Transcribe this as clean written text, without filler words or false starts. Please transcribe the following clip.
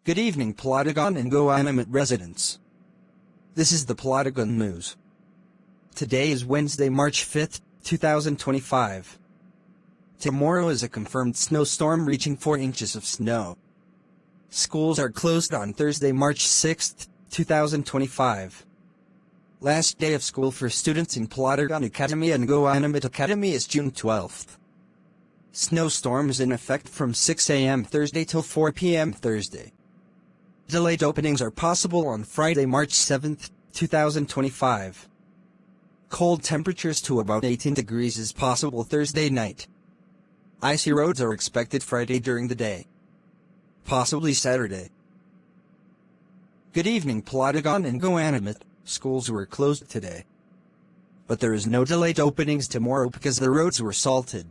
Good evening, Plotagon and Go Animate residents. This is the Plotagon News. Today is Wednesday, March 5th, 2025. Tomorrow is a confirmed snowstorm reaching 4 inches of snow. Schools are closed on Thursday, March 6th, 2025. Last day of school for students in Plotagon Academy and Go Animate Academy is June 12th. Snowstorm is in effect from 6 a.m. Thursday till 4 p.m. Thursday. Delayed openings are possible on Friday, March 7th, 2025. Cold temperatures to about 18 degrees is possible Thursday night. Icy roads are expected Friday during the day. Possibly Saturday. Good evening, Plotagon and Go Animate. Schools were closed today. But there is no delayed openings tomorrow because the roads were salted.